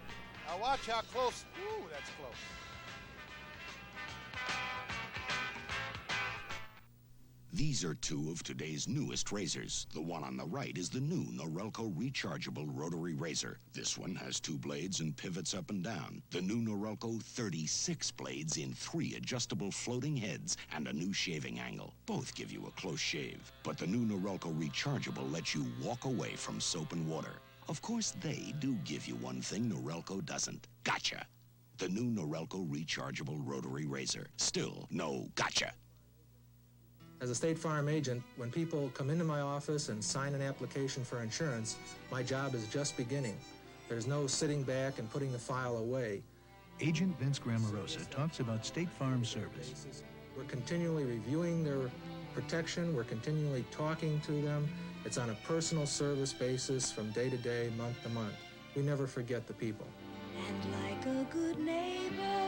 Now watch how close. Ooh, that's close. These are two of today's newest razors. The one on the right is the new Norelco rechargeable rotary razor. This one has 2 blades and pivots up and down. The new Norelco 36 blades in 3 adjustable floating heads and a new shaving angle. Both give you a close shave. But the new Norelco rechargeable lets you walk away from soap and water. Of course, they do give you one thing Norelco doesn't. Gotcha! The new Norelco rechargeable rotary razor. Still no gotcha. As a State Farm agent, when people come into my office and sign an application for insurance, my job is just beginning. There's no sitting back and putting the file away. Agent Vince Grammarosa talks about State Farm service. We're continually reviewing their protection. We're continually talking to them. It's on a personal service basis from day to day, month to month. We never forget the people. And like a good neighbor,